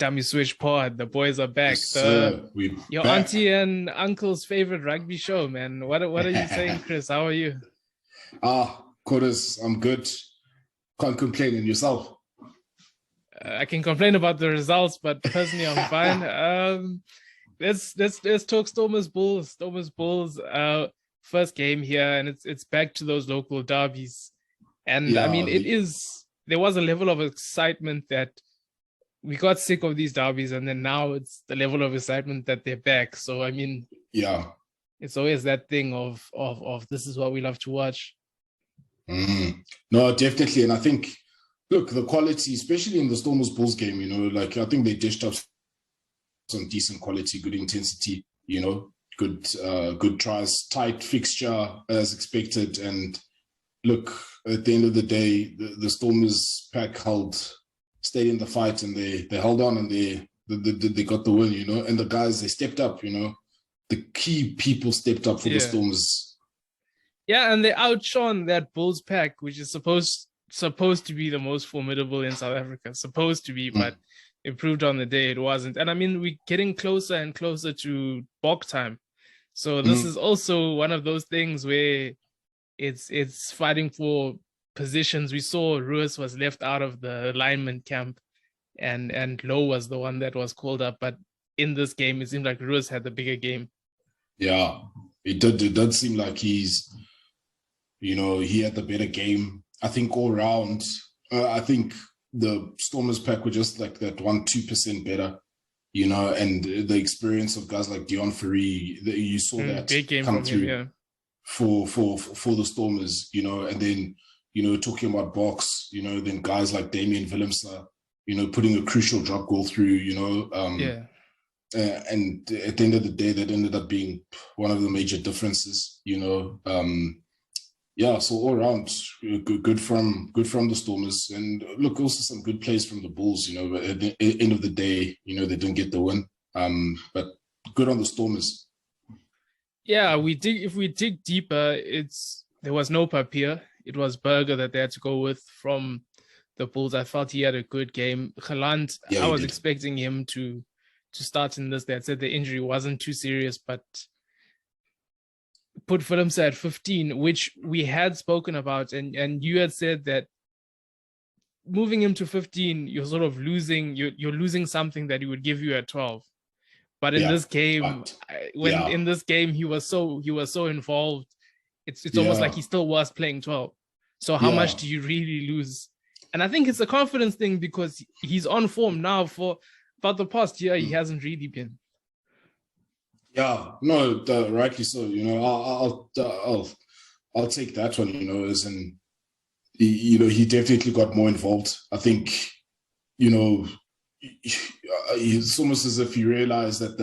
Dummy Switch Pod. The boys are back. Yes, sir. We Your back. auntie and uncle's favorite rugby show, man. What are you saying, Chris? How are you? Quarters, I'm good. Can't complain. And yourself? I can complain about the results, but personally, I'm fine. Let's talk Stormers Bulls. Stormers Bulls. First game here, and it's back to those local derbies. And I mean, there was a level of excitement that we got sick of these derbies, and then now it's the level of excitement that they're back. So I mean, it's always that thing of this is what we love to watch. No, definitely. And I think, look, the quality, especially in the Stormers Bulls game, like I think they dished up some decent quality, good intensity, good tries, tight fixture as expected. And look, at the end of the day, the Stormers pack stayed in the fight, and they held on, and they got the win, and the guys, they stepped up, the key people stepped up for the Stormers. Yeah, and they outshone that Bulls pack, which is supposed to be the most formidable in South Africa, supposed to be, but it proved on the day it wasn't. And I mean, we're getting closer and closer to Bok time. So this is also one of those things where it's fighting for positions. We saw Ruiz was left out of the lineman camp, and Lowe was the one that was called up. But in this game, it seemed like Ruiz had the bigger game. Yeah, it did seem like he had the better game. I think all round, I think the Stormers pack were just like that 1-2% better, and the experience of guys like Deon Currie, you saw that big game come from through him, for the Stormers, and then, talking about Box, then guys like Damian Willemse, putting a crucial drop goal through, and at the end of the day, that ended up being one of the major differences, so all around, good from the Stormers, and look, also some good plays from the Bulls. But at the end of the day, they didn't get the win. But good on the Stormers. Yeah, if we dig deeper, there was no Papier. It was Berger that they had to go with from the Bulls. I felt he had a good game. Geland, I was expecting him to start in this. They had said the injury wasn't too serious, but put Willemse at 15, which we had spoken about, and you had said that moving him to 15, you're sort of losing something that he would give you at 12. But in this game, in this game he was so involved, it's almost like he still was playing 12. So how much do you really lose? And I think it's a confidence thing, because he's on form now. For about the past year, he hasn't really been. Yeah, no, rightly so. I'll take that one. As in, he definitely got more involved. I think, it's almost as if he realized that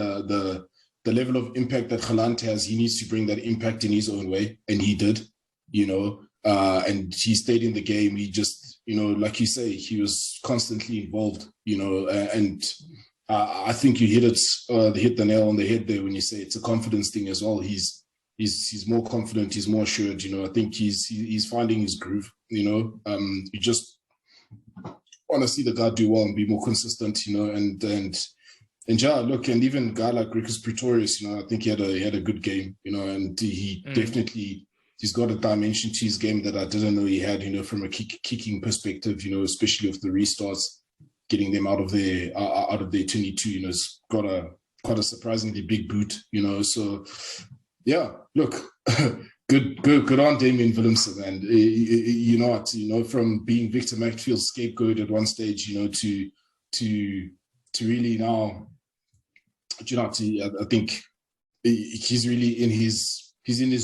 the level of impact that Geland has, he needs to bring that impact in his own way, and he did. And he stayed in the game. He just, like you say, he was constantly involved. And I think you hit the nail on the head there when you say it's a confidence thing as well. He's more confident. He's more assured. I think he's finding his groove. You just want to see the guy do well and be more consistent. And look, and even a guy like Rikus Pretorius, I think he had a good game. And he definitely, he's got a dimension to his game that I didn't know he had. From a kicking perspective. Especially with the restarts, getting them out of their 22, it's got quite a surprisingly big boot, So yeah, look, good on Damian Willemse, man. From being Victor Matfield's scapegoat at one stage, to really now, I think he's really in his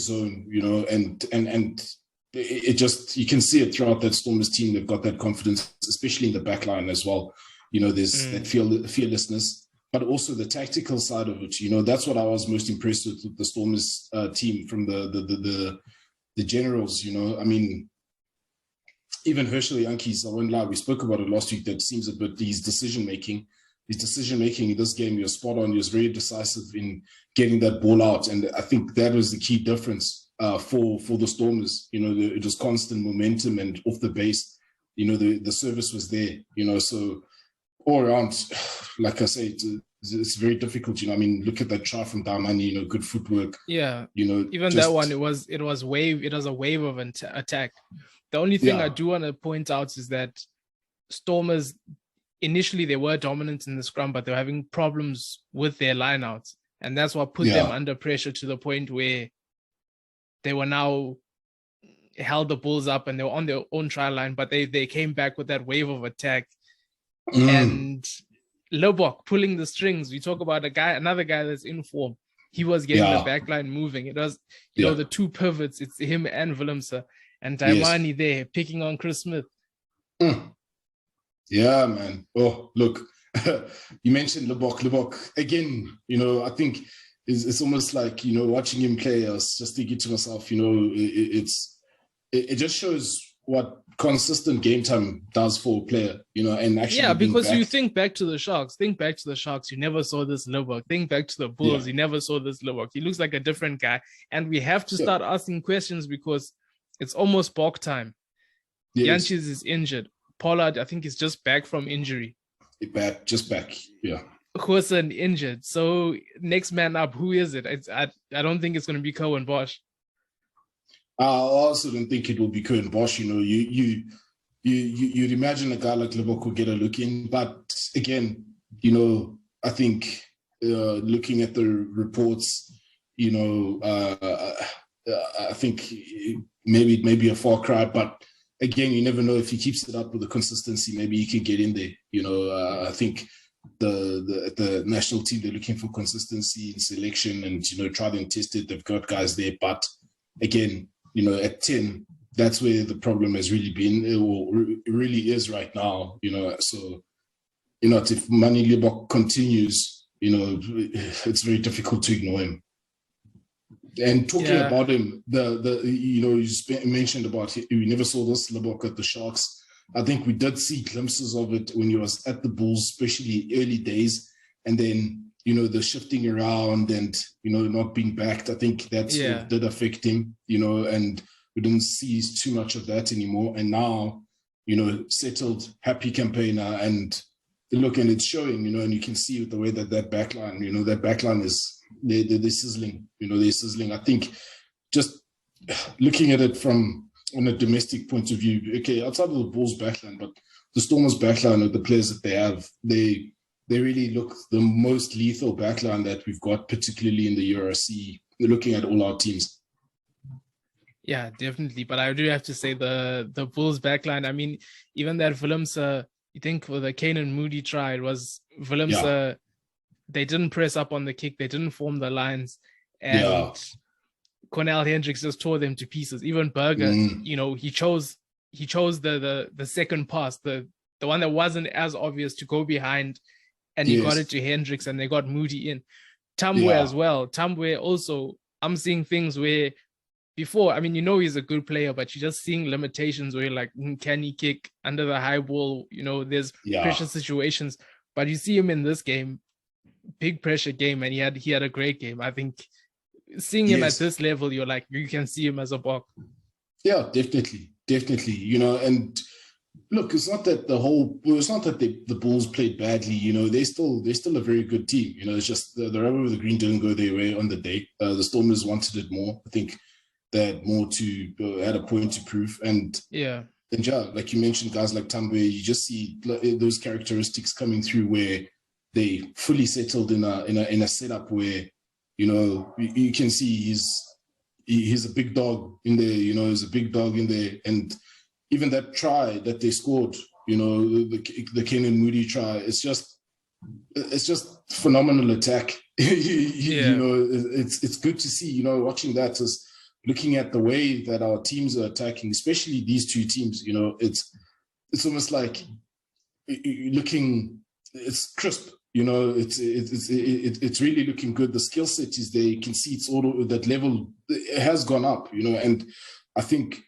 zone, and it just, you can see it throughout that Stormers team. They've got that confidence, especially in the back line as well. There's that fearlessness, but also the tactical side of it. That's what I was most impressed with the Stormers team, from the generals. I mean, even Herschel Yankees, I won't lie, we spoke about it last week, that seems a bit, his decision making in this game, he was spot on. He was very decisive in getting that ball out, and I think that was the key difference for the Stormers. It was constant momentum, and off the base, the service was there. So all around, like I say, it's very difficult. You know, I mean, look at that try from Darmani. You know, good footwork. Yeah, You know, even that one, it was a wave of an attack. The only thing I do want to point out is that Stormers initially they were dominant in the scrum, but they were having problems with their lineouts, and that's what put them under pressure to the point where they were now held the Bulls up and they were on their own try line, but they came back with that wave of attack. And Lobok pulling the strings. We talk about another guy that's in form. He was getting the back line moving. It was, you know, the two pivots. It's him and Willemse. And Daimani there picking on Chris Smith. Yeah, man. Oh, look, you mentioned Lobok again. You know, I think it's almost like, you know, watching him play. I was just thinking to myself, you know, it just shows what consistent game time does for a player, you know, and actually because you think back to the Sharks, you never saw this Lobok. Think back to the Bulls, you never saw this Lobok. He looks like a different guy, and we have to start asking questions because it's almost Bok time. Jantjies is injured. Pollard, I think, is just back from injury. Just back, yeah. Hoosen injured. So next man up, who is it? I don't think it's going to be Cohen Bosch. I also don't think it will be Cohen Bosch. You know, you'd imagine a guy like Lobok could get a look in, but again, you know, I think looking at the reports, you know, I think maybe a far cry, but again, you never know if he keeps it up with the consistency. Maybe he can get in there. You know, I think the national team, they're looking for consistency in selection and, you know, try and test it. They've got guys there, but again, you know, at 10, that's where the problem has really been, it really is right now, you know. So, you know, if Mani Lobok continues, you know, it's very difficult to ignore him. And talking about him, you know, you mentioned about we never saw this Lobok at the Sharks. I think we did see glimpses of it when he was at the Bulls, especially early days, and then, you know, the shifting around and, you know, not being backed. I think that sort of did affect him, you know, and we didn't see too much of that anymore. And now, you know, settled, happy campaigner, and look, and it's showing, you know, and you can see with the way that backline, you know, that backline is, they're sizzling, you know, they're sizzling. I think just looking at it from on a domestic point of view, okay, outside of the Bulls backline, but the Stormers backline of the players that they have, they really look the most lethal backline that we've got, particularly in the URC, looking at all our teams. Yeah, definitely. But I do have to say the Bulls backline, I mean, even that Willemse, you think for the Kanan Moody try, it was Willemse, they didn't press up on the kick, they didn't form the lines, and Cornell Hendricks just tore them to pieces. Even Berger, you know, he chose the second pass, the one that wasn't as obvious, to go behind, and he got it to Hendricks, and they got Moody in. Tambwe as well. Tambwe also, I'm seeing things where before, I mean, you know, he's a good player, but you're just seeing limitations where you're like, can he kick under the high ball? You know, there's pressure situations, but you see him in this game, big pressure game, and he had a great game. I think seeing him at this level, you're like, you can see him as a Bok. Yeah, definitely. You know, and look, it's not that the Bulls played badly. You know, they're still a very good team. You know, it's just the rubber with the green didn't go their way on the day. The Stormers wanted it more. I think they had more to had a point to prove. And like you mentioned, guys like Tambwe, you just see those characteristics coming through where they fully settled in a setup where, you know, you can see he's a big dog in there. You know, he's a big dog in there, and even that try that they scored, you know, the Kanan Moody try, it's just phenomenal attack. You know, it's good to see, you know, watching that, is looking at the way that our teams are attacking, especially these two teams. You know, it's almost like it's crisp. You know, it's really looking good. The skill set is there. You can see it's all that level. It has gone up, you know, and I think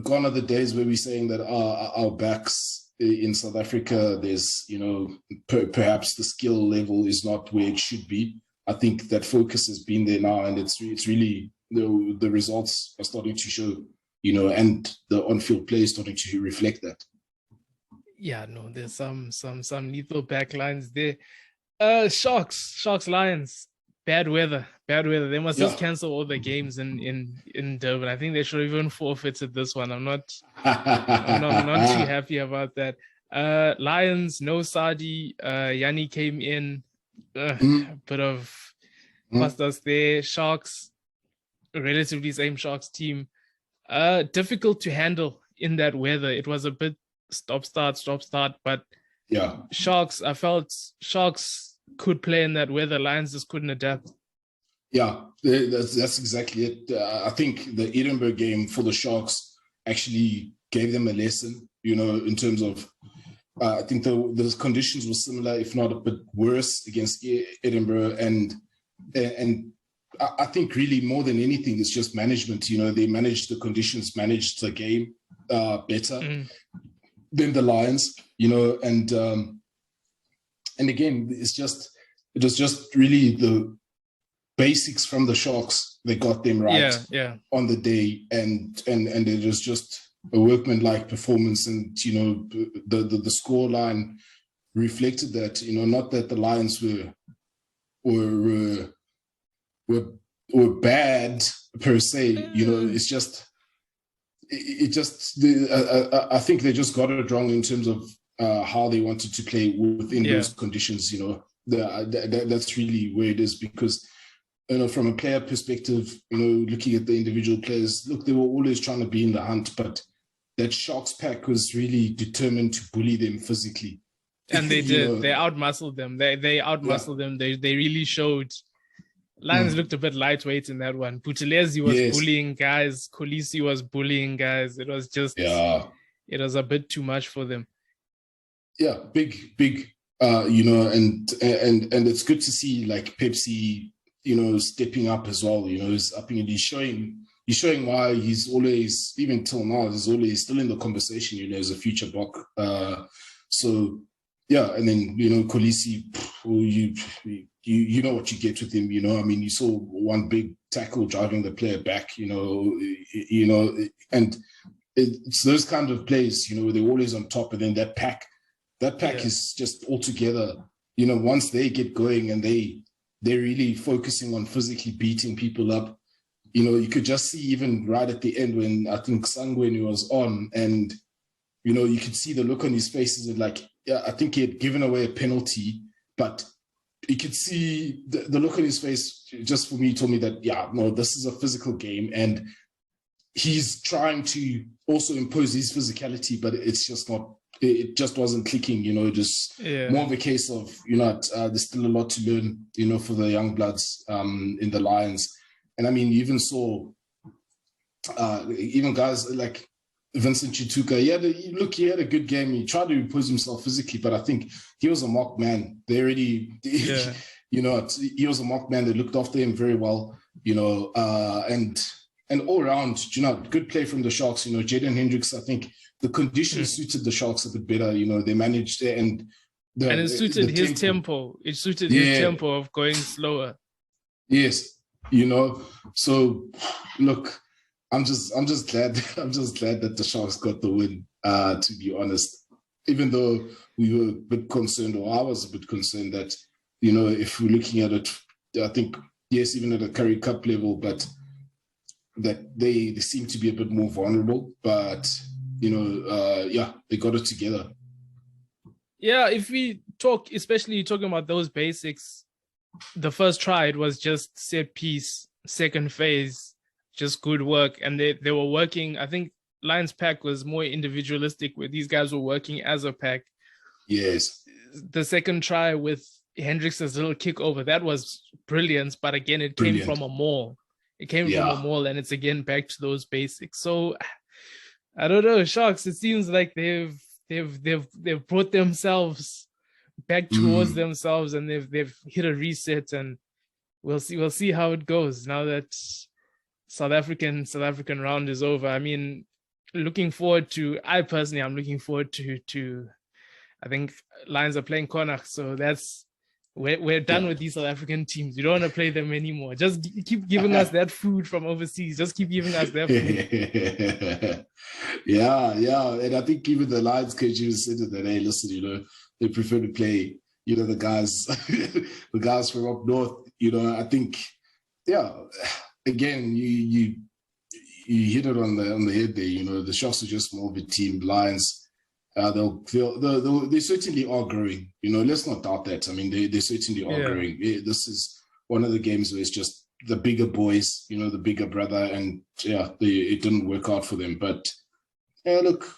gone are the days where we're saying that our backs in South Africa, there's, you know, perhaps the skill level is not where it should be. I think that focus has been there now, and it's really, the results are starting to show, you know, and the on-field play is starting to reflect that. Yeah, no, there's some lethal backlines there. Sharks, Lions. Bad weather. They must just Yeah. cancel all the games in Durban. I think they should have even forfeited this one. I'm not too happy about that. Lions, no Sadi. Yanni came in, a Mm, bit of mm. cost us there. Sharks, relatively same Sharks team. Difficult to handle in that weather. It was a bit stop start, but Yeah. Sharks, I felt Sharks could play in that weather. Lions just couldn't adapt. Yeah, that's exactly it. I think the Edinburgh game for the Sharks actually gave them a lesson, in terms of, I think the conditions were similar, if not a bit worse, against Edinburgh. And I think really more than anything, it's just management. They managed the conditions, managed the game better than the Lions, and again, it was just really the basics from the Sharks. They got them right on the day, and it was just a workmanlike performance. And the score line reflected that. Not that the Lions were bad per se. It's just I think they just got it wrong in terms of how they wanted to play within those conditions. That's really where it is, because from a player perspective, looking at the individual players, look, they were always trying to be in the hunt, but that Sharks pack was really determined to bully them physically. And they did. They outmuscled them. They outmuscled them. They really showed. Lions looked a bit lightweight in that one. Buthelezi was bullying guys. Kolisi was bullying guys. It was just, it was a bit too much for them. Yeah, big, and it's good to see like Pepsi, stepping up as well. He's upping it. He's showing why he's always, even till now, he's always still in the conversation, as a future Bok. So yeah, and then Kolisi, you know what you get with him. You saw one big tackle driving the player back. And it's those kind of plays. They're always on top, and then that pack is just all together. Once they get going and they're really focusing on physically beating people up. You could just see even right at the end when I think Sangweni was on, and you could see the look on his faces of like, yeah, I think he had given away a penalty, but you could see the look on his face just for me told me that, yeah, no, this is a physical game, and he's trying to also impose his physicality, but it's just not, it just wasn't clicking, just more of a case of, there's still a lot to learn, for the young bloods in the Lions. And I mean, you even saw even guys like Vincent Chituka, he had a good game. He tried to impose himself physically, but I think he was a mock man. They already, he was a mock man. They looked after him very well, and all around, good play from the Sharks. Jaden Hendricks, I think the conditions suited the Sharks a bit better. They managed it, and it suited his tempo. It suited his tempo of going slower. Yes, So look, I'm just glad that the Sharks got the win. To be honest, even though we were a bit concerned, or I was a bit concerned that if we're looking at it, I think yes, even at a Currie Cup level, but that they seem to be a bit more vulnerable. But they got it together. Yeah, if we talk, especially talking about those basics, the first try, it was just set piece. Second phase, just good work. And they were working. I think Lions pack was more individualistic, where these guys were working as a pack. Yes. The second try with Hendricks' little kick over, that was brilliant. But again, it came from a maul. It came from a maul, and it's again back to those basics. So I don't know, Sharks, it seems like they've brought themselves back towards themselves, and they've hit a reset, and we'll see how it goes now that South African round is over. I mean, I'm looking forward to I think Lions are playing Connacht, so that's We're done with these South African teams. We don't want to play them anymore. Just keep giving us that food from overseas. Just keep giving us that food. Yeah. And I think even the Lions coach said that, hey, listen, they prefer to play, the guys, the guys from up north. I think, again, you hit it on the head there. The Sharks are just more of a team. Lions. They certainly are growing. Let's not doubt that. I mean, they certainly are growing. This is one of the games where it's just the bigger boys, the bigger brother, and it didn't work out for them. But look,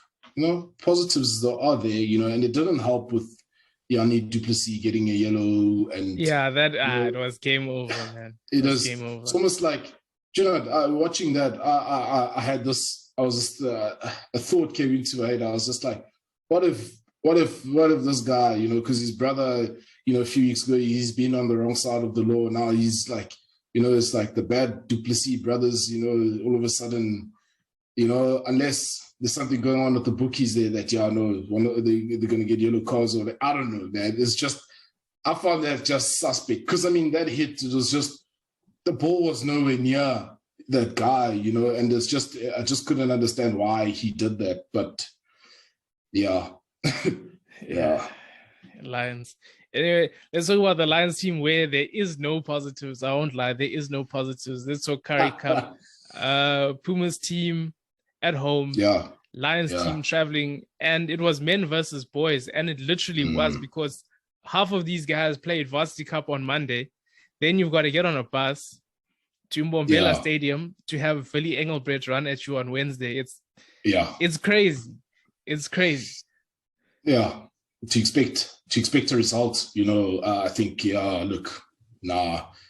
positives are there, and it didn't help with Yanni du Plessis getting a yellow, and it was game over, man. It was game over. It's almost like, watching that, I had this. I was just a thought came into my head. I was just like, what if this guy, because his brother, a few weeks ago, he's been on the wrong side of the law. Now he's like, it's like the bad du Plessis brothers, all of a sudden, unless there's something going on with the bookies there that, they're going to get yellow cards, or I don't know, man. It's just, I found that just suspect. Because, I mean, that hit, it was just, the ball was nowhere near that guy, and it's just, I just couldn't understand why he did that. But yeah. Lions. Anyway, let's talk about the Lions team where there is no positives. I won't lie, there is no positives. Let's talk Currie Cup. Puma's team at home. Lions team traveling, and it was men versus boys, and it literally was, because half of these guys played Varsity Cup on Monday. Then you've got to get on a bus to Mbombela Stadium to have Philly Engelbrecht run at you on Wednesday. It's crazy. It's crazy. Yeah, to expect a result, I think,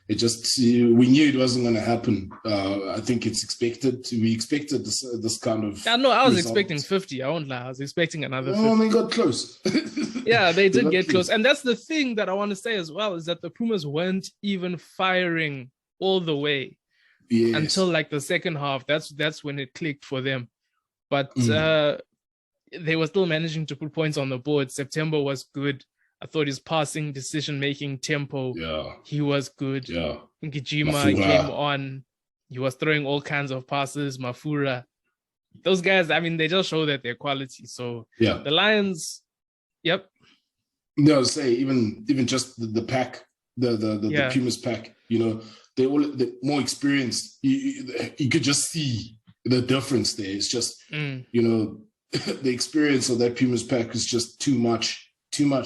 it just, we knew it wasn't going to happen. I think it's expected. We expected this kind of. No, I was expecting 50. I won't lie. I was expecting another 50. Oh, they got close. Yeah, they did get close. And that's the thing that I want to say as well, is that the Pumas weren't even firing all the way until like the second half. That's when it clicked for them. But they were still managing to put points on the board. September was good. I thought his passing, decision-making, tempo, he was good. Yeah. Ngijima came on. He was throwing all kinds of passes. Mafura. Those guys, I mean, they just show that they're quality. So the Lions, No, say even just the pack, the Pumas pack, they're more experienced. You could just see the difference there. It's just, the experience of that Pumas pack is just too much. You've got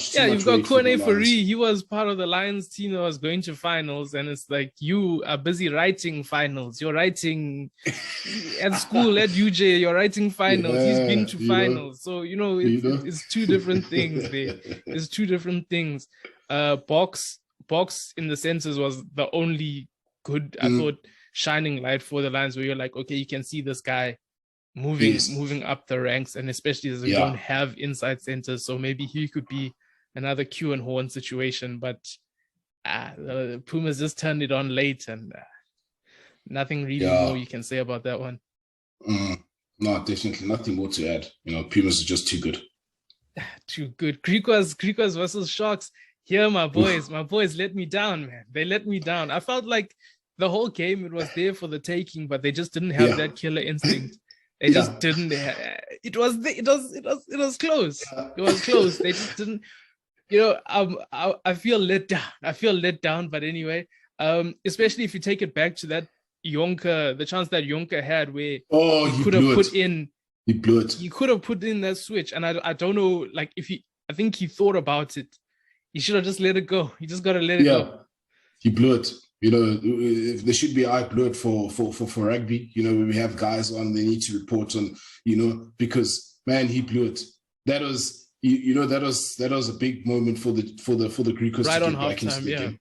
Kone Fari. He was part of the Lions team that was going to finals, and it's like, you are busy writing finals. You're writing at school at UJ. You're writing finals. He's been to finals, so it's two different things. It's two different things. Box in the senses was the only good, I thought, shining light for the Lions, where you're like, okay, you can see this guy moving up the ranks, and especially as we don't have inside centers, so maybe he could be another Q and Horn situation. But the Pumas just turned it on late, and nothing really more you can say about that one. No, definitely nothing more to add. Pumas are just too good. Too good. Griquas versus Sharks. Here, my boys let me down, man. They let me down. I felt like the whole game, it was there for the taking, but they just didn't have that killer instinct. They just didn't. It was close. It was close. They just didn't. I feel let down. But anyway, especially if you take it back to that Jonker, the chance that Jonker had, where he could have put in. He blew it. He could have put in that switch, and I don't know. Like, I think he thought about it. He should have just let it go. He just got to let it go. He blew it. If there should be I blew it for rugby. When we have guys on, they need to report on. Because man, he blew it. That was that was a big moment for the Griquas right to on get back into the game.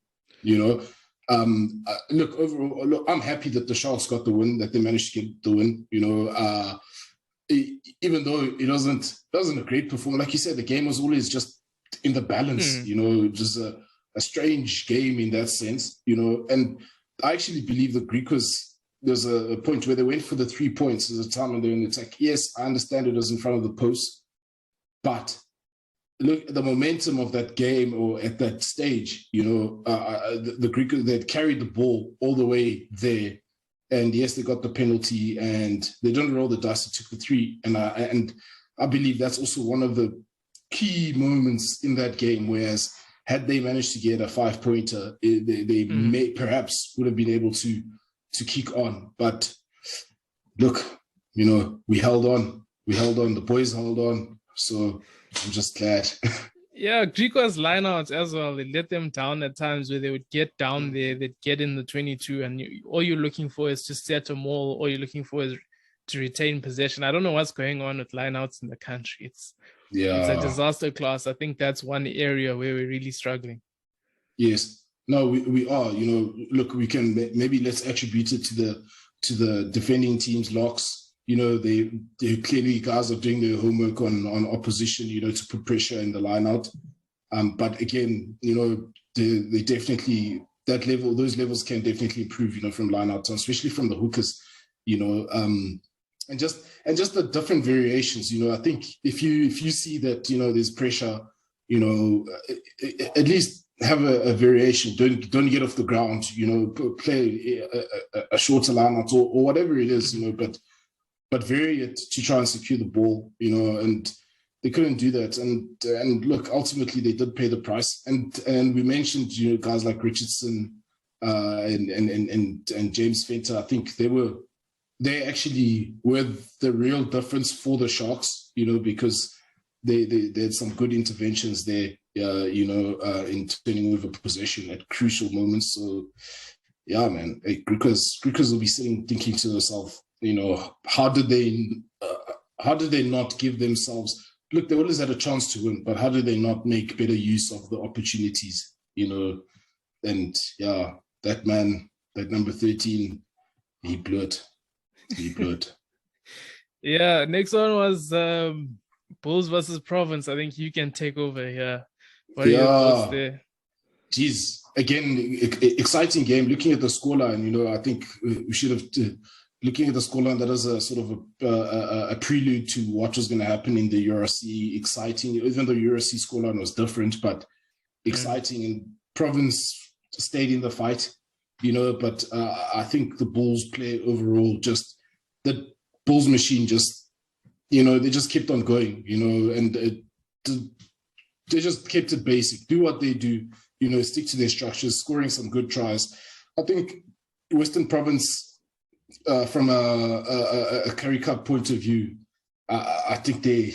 Overall, Look, I'm happy that the Sharks got the win, that they managed to get the win. Even though it wasn't a great performance, like you said, the game was always just in the balance. Just a strange game in that sense, and I actually believe the Griquas, there's a point where they went for the 3 points. There's a time when they're in the attack. Yes, I understand it was in front of the post, but look at the momentum of that game, or at that stage, the Greek, they carried the ball all the way there. And yes, they got the penalty and they didn't roll the dice, they took the 3. And I believe that's also one of the key moments in that game, whereas had they managed to get a 5-pointer, they may perhaps would have been able to kick on. But look, we held on. The boys held on. So I'm just glad. Yeah, Griquas lineouts as well. They let them down at times where they would get down there, they'd get in the 22, and all you're looking for is to set a maul. All you're looking for is to retain possession. I don't know what's going on with lineouts in the country. It's a disaster class. I think that's one area where we're really struggling. Yes. No, we are. Look, we can maybe let's attribute it to the defending team's locks. They clearly, guys are doing their homework on opposition, to put pressure in the line out. But again, they definitely, those levels can definitely improve, from line out, especially from the hookers, and just the different variations. I think if you see that, there's pressure, at least have a variation. Don't get off the ground, play a shorter line out or whatever it is, but vary it to try and secure the ball, and they couldn't do that. And look, ultimately they did pay the price. And we mentioned, guys like Richardson and James Fenter. I think they actually were the real difference for the Sharks, because they had some good interventions there, in turning over possession at crucial moments. So yeah, man, Griquas will be sitting thinking to themselves, how did they not give themselves, look, they always had a chance to win, but how did they not make better use of the opportunities, and yeah, that man, that number 13, he blew it. Yeah, next one was Bulls versus Province. I think you can take over here. What are your thoughts there? Geez, again, exciting game. Looking at the scoreline, I think we should have looking at the scoreline, that is a sort of a prelude to what was going to happen in the URC. Exciting, even though URC scoreline was different, but exciting. And Province stayed in the fight, but I think the Bulls play overall, just the Bulls machine, just, they just kept on going, and they just kept it basic, do what they do, stick to their structures, scoring some good tries. I think Western Province, from a Currie Cup point of view, I think they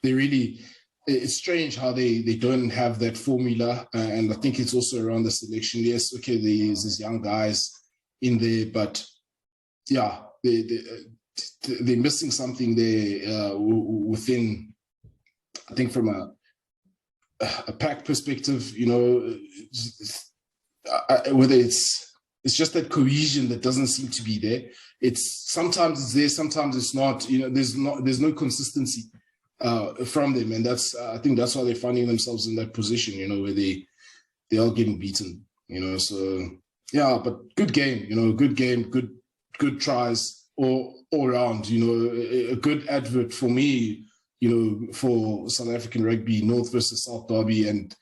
really, it's strange how they don't have that formula, and I think it's also around the selection. Yes, okay, there's these young guys in there, but yeah, they're missing something there within, I think, from a pack perspective, whether it's just that cohesion that doesn't seem to be there. It's sometimes it's there, sometimes it's not. There's no consistency from them, and I think that's why they're finding themselves in that position, where they are getting beaten. So yeah, but good game, good tries all around. A good advert for me, for South African rugby, North versus South derby, and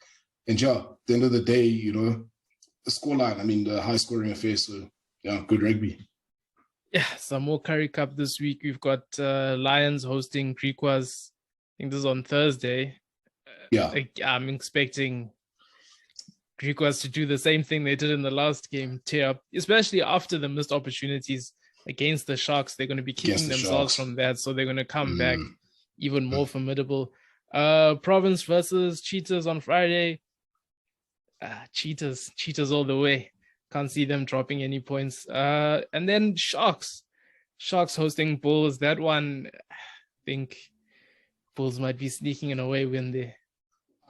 yeah, at the end of the day, the scoreline, the high scoring affair. So yeah, good rugby. Yeah, some more Currie Cup this week. We've got Lions hosting Griquas. I think this is on Thursday. Yeah, I'm expecting Griquas to do the same thing they did in the last game, tear up, especially after the missed opportunities against the Sharks. They're going to be kicking themselves from that, so they're going to come back even more formidable. Province versus Cheetahs on Friday. Cheetahs all the way. Can't see them dropping any points. And then Sharks hosting Bulls. That one, I think Bulls might be sneaking an away win there.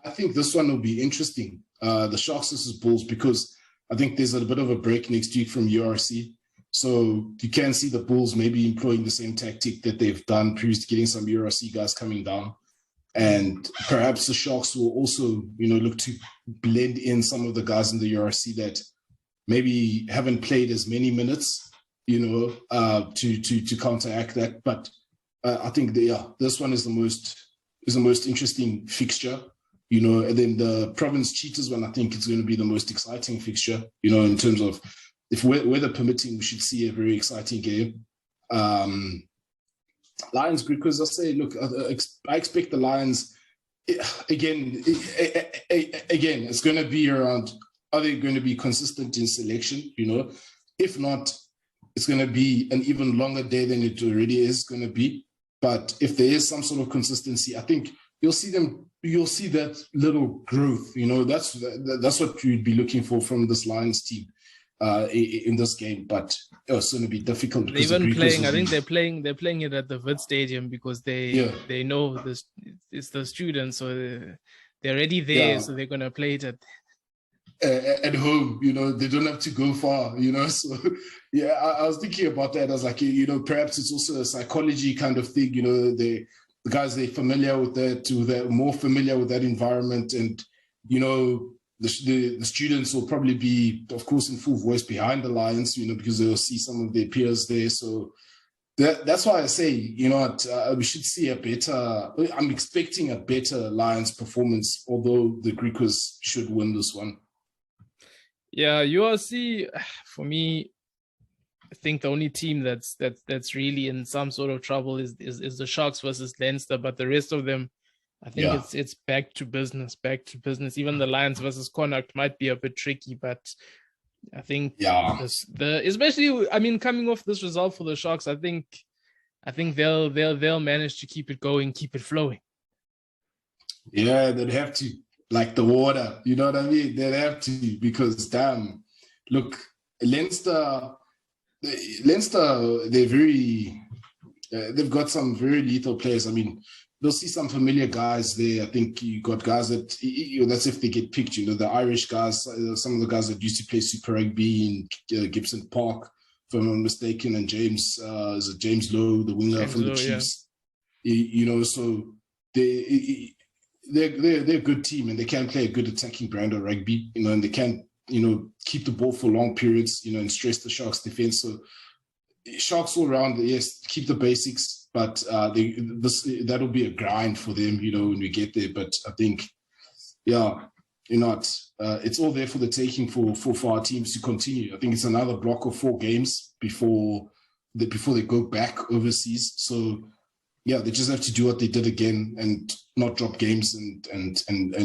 I think this one will be interesting. The Sharks versus Bulls, because I think there's a bit of a break next week from URC. So you can see the Bulls maybe employing the same tactic that they've done previously, getting some URC guys coming down. And perhaps the Sharks will also, look to blend in some of the guys in the URC that maybe haven't played as many minutes, to counteract that. But I think this one is the most interesting fixture. And then the Province Cheetahs one, I think it's going to be the most exciting fixture, in terms of, if weather permitting, we should see a very exciting game. Lions, because I say, look, I expect the Lions, again, it's going to be around, are they going to be consistent in selection? If not, it's going to be an even longer day than it already is going to be. But if there is some sort of consistency, I think you'll see that little growth. That's what you'd be looking for from this Lions team in this game. But it's going to be difficult. They're even playing. I think they're playing it at the Vid Stadium because they know this. It's the students, so they're already there. Yeah. So they're going to play it at home. They don't have to go far. So yeah, I was thinking about that. I was like, perhaps it's also a psychology kind of thing. The guys, they're familiar with that, they're more familiar with that environment, and the students will probably be, of course, in full voice behind the Lions, because they'll see some of their peers there. So that's why I say, we should see I'm expecting a better Lions performance, although the Griquas should win this one. Yeah, URC, for me, I think the only team that's really in some sort of trouble is the Sharks versus Leinster, but the rest of them, I think it's back to business. Even the Lions versus Connacht might be a bit tricky, but I think especially, coming off this result for the Sharks, I think they'll manage to keep it going, keep it flowing. Yeah, they'd have to, like the water, you know what I mean? They'd have to, because damn, look, Leinster, they're very, they've got some very lethal players. They'll see some familiar guys there. I think you got guys that, that's if they get picked, the Irish guys, some of the guys that used to play Super Rugby in Gibson Park, if I'm not mistaken, and James Lowe, the winger from the Chiefs. Yeah. So they're a good team, and they can play a good attacking brand of rugby, and they can, keep the ball for long periods, and stress the Sharks' defense. So Sharks all around, yes, keep the basics, but that'll be a grind for them, when we get there. But I think, it's all there for the taking for our teams to continue. I think it's another block of 4 games before they go back overseas. So yeah, they just have to do what they did again and not drop games, and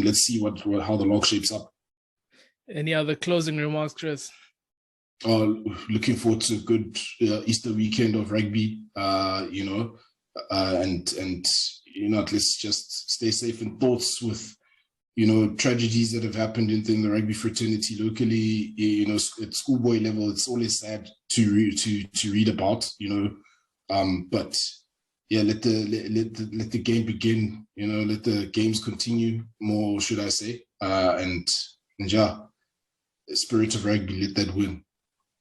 let's see how the log shapes up. Any other closing remarks, Chris? Looking forward to a good Easter weekend of rugby, and let's just stay safe in thoughts with, tragedies that have happened in the rugby fraternity locally. At schoolboy level, it's always sad to read about. But yeah, let the game begin. Let the games continue. More, should I say? And yeah, the spirit of rugby, let that win.